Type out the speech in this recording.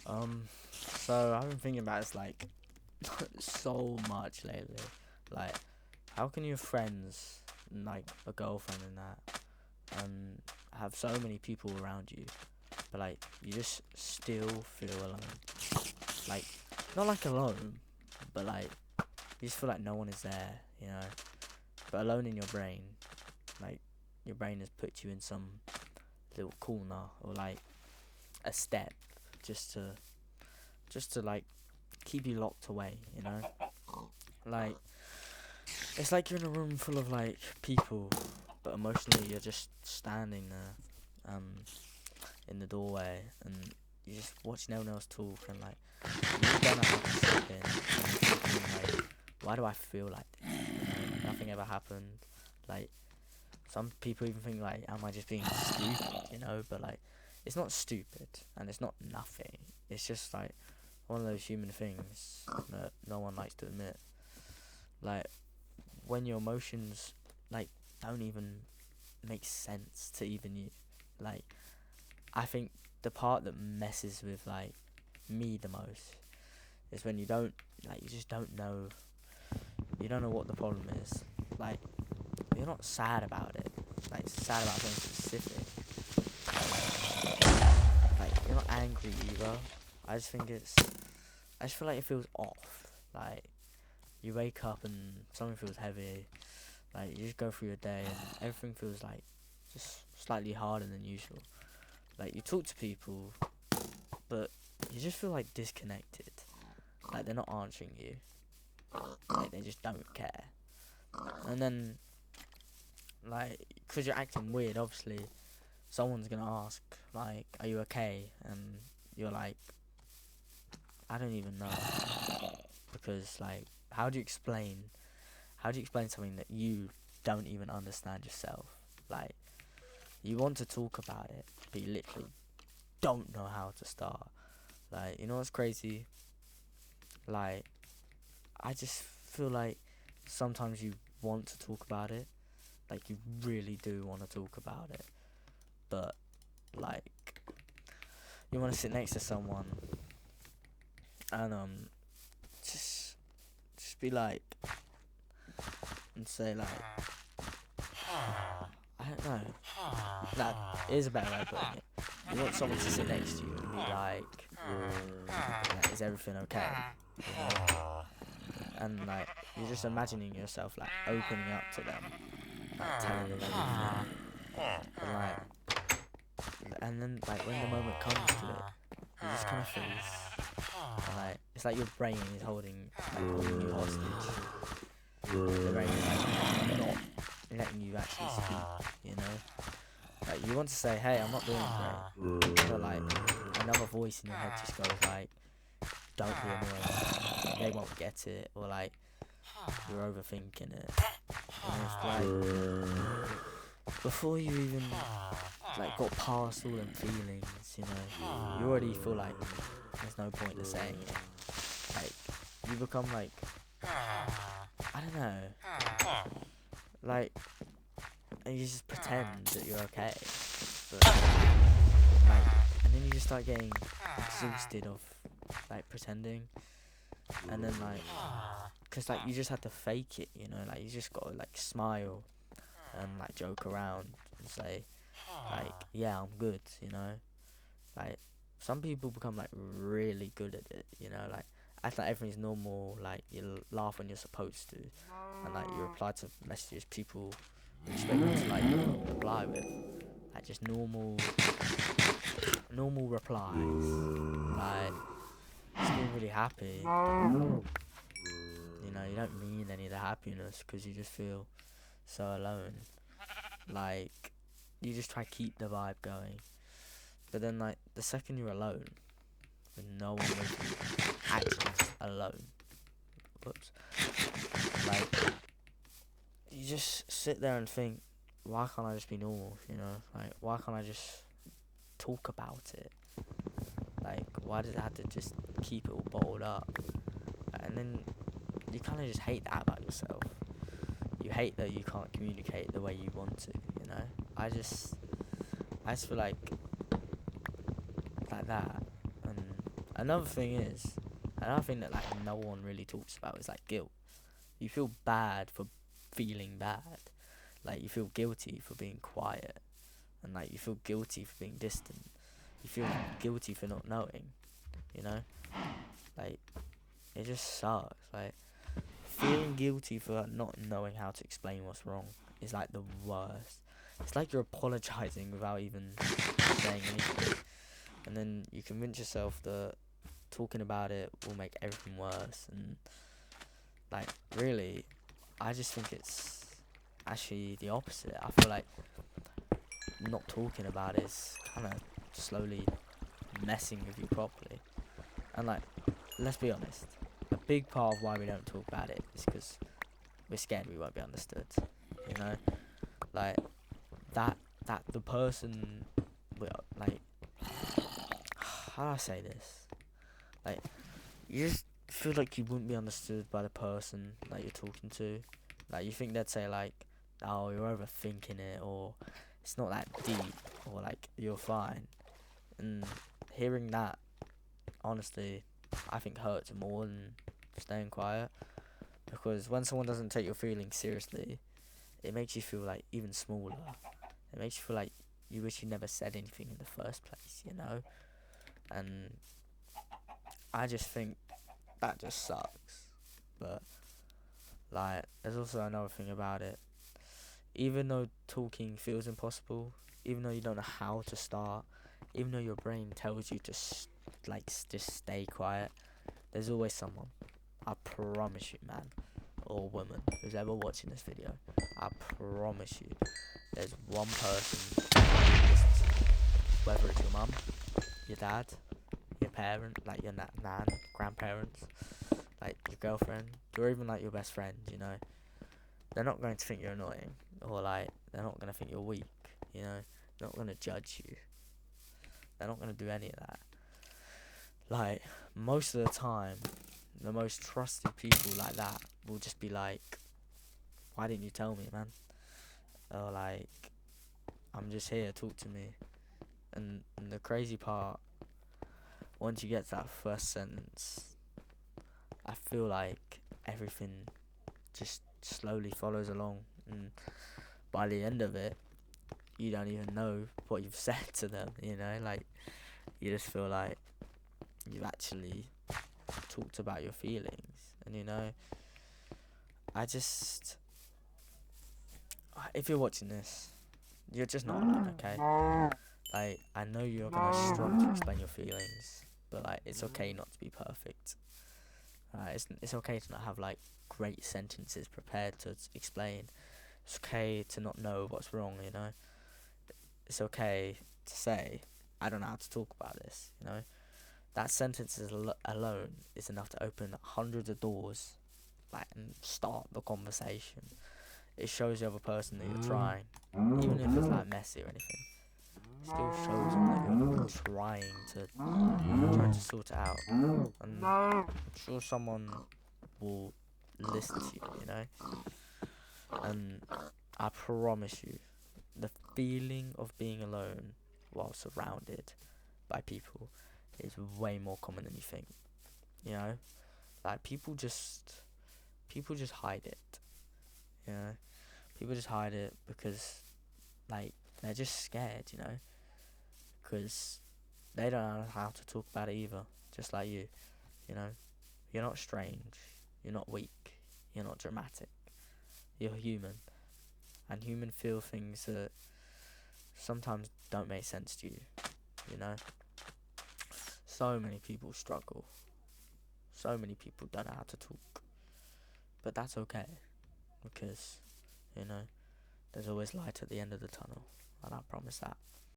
Um, so I've been thinking about this like so much lately. Like, how can you have friends, and, like a girlfriend and that, and have so many people around you, but like you just still feel alone? Like, not like alone, but like you just feel like no one is there, you know. But alone in your brain, like your brain has put you in some little corner or like a step just to like keep you locked away, you know? Like it's like you're in a room full of like people, but emotionally you're just standing there, in the doorway, and you just watch no one else talk, and like you just don't know how to sit in, and you're thinking like, why do I feel like this? You know, nothing ever happened. Like some people even think like, am I just being stupid? You know, but like it's not stupid, and it's not nothing. It's just like one of those human things that no one likes to admit. Like when your emotions like don't even make sense to even you. Like I think the part that messes with like me the most is when you don't like you just don't know, you don't know what the problem is. Like you're not sad about it. Like sad about something specific. Like you're not angry either. I just think it's I just feel like it feels off. Like you wake up and something feels heavy. Like you just go through your day and everything feels like just slightly harder than usual. Like you talk to people, but you just feel like disconnected. Like they're not answering you. Like they just don't care. And then like, cause you're acting weird, obviously, someone's gonna ask like, "Are you okay?" And you're like, "I don't even know," because like, how do you explain? How do you explain something that you don't even understand yourself? Like, you want to talk about it, but you literally don't know how to start. Like, you know what's crazy? Like, I just feel like sometimes you want to talk about it, like you really do want to talk about it, but like you want to sit next to someone and just just be like and say like I don't know. That is a better way of putting it. You want someone to sit next to you and be like, is everything okay? You know? And like you're just imagining yourself like opening up to them, like telling them everything, and like and then like when the moment comes to it, you just kind of freeze. And like it's like your brain is holding you hostage. The brain is like not letting you actually speak. You know, like you want to say, "Hey, I'm not doing great," but like another voice in your head just goes like, "Don't be annoying. They won't get it," or like you're overthinking it. And it's like before you even like got past all them feelings, you know, you already feel like there's no point to saying it. Like you become like I don't know, like and you just pretend that you're okay, but like and then you just start getting exhausted of like pretending, and then like because like you just have to fake it, you know, like you just gotta like smile and like joke around and say like yeah I'm good, you know. Like some people become like really good at it, you know, like act like everything's normal, like you laugh when you're supposed to, and like you reply to messages people expect you to like reply with, like just normal replies, like just being really happy. You know, you don't mean any of the happiness because you just feel so alone. Like you just try to keep the vibe going, but then like the second you're alone with no one with you, actually just alone. Whoops. Like you just sit there and think, why can't I just be normal? You know, like why can't I just talk about it? Like why does it have to just keep it all bottled up? And then you kind of just hate that about yourself. You hate that you can't communicate the way you want to. You know, I just feel like that, and Another thing is, another thing that like no one really talks about is like guilt. You feel bad for feeling bad. Like you feel guilty for being quiet, and like you feel guilty for being distant. You feel guilty for not knowing. You know, like it just sucks. Like feeling guilty for not knowing how to explain what's wrong is like the worst. It's like you're apologizing without even saying anything, and then you convince yourself that talking about it will make everything worse. And like really, I just think it's actually the opposite. I feel like not talking about it is kind of slowly messing with you properly. And like, let's be honest, a big part of why we don't talk about it is because we're scared we won't be understood. You know, like that the person will like. How do I say this? Like, you just feel like you wouldn't be understood by the person that you're talking to. Like, you think they'd say like, "Oh, you're overthinking it," or "It's not that deep," or like, "You're fine." And hearing that, honestly, I think hurts more than staying quiet. Because when someone doesn't take your feelings seriously, it makes you feel like even smaller. It makes you feel like you wish you never said anything in the first place, you know? And I just think that just sucks. But like, there's also another thing about it. Even though talking feels impossible, even though you don't know how to start, even though your brain tells you to just stay quiet, there's always someone. I promise you, man, or woman who's ever watching this video. I promise you, there's one person who listens to you. Whether it's your mum, your dad, your parent, like your nan, grandparents, like your girlfriend, or even like your best friend, you know, they're not going to think you're annoying, or like they're not going to think you're weak, you know, they're not going to judge you, they're not going to do any of that. Like, most of the time, the most trusted people like that will just be like, "Why didn't you tell me, man?" Or like, "I'm just here, talk to me." And the crazy part, once you get to that first sentence, I feel like everything just slowly follows along, and by the end of it, you don't even know what you've said to them. You know, like you just feel like you've actually talked about your feelings. And you know, I just, if you're watching this, you're just not alone, okay? Like, I know you're gonna struggle to explain your feelings, but like, it's okay not to be perfect. It's okay to not have like great sentences prepared to explain. It's okay to not know what's wrong. You know, it's okay to say, "I don't know how to talk about this." You know, that sentence alone is enough to open hundreds of doors, like, and start the conversation. It shows the other person that you're trying, even if it's like messy or anything. It still shows them that you're trying to sort it out. And I'm sure someone will listen to you, you know? And I promise you, the feeling of being alone while surrounded by people is way more common than you think. You know? Like, people just hide it. You know? People just hide it because, like, they're just scared, you know? Because they don't know how to talk about it either, just like you know? You're not strange, you're not weak, you're not dramatic, you're human. And human feel things that sometimes don't make sense to you, you know? So many people struggle, so many people don't know how to talk. But that's okay, because, you know, there's always light at the end of the tunnel, and I promise that.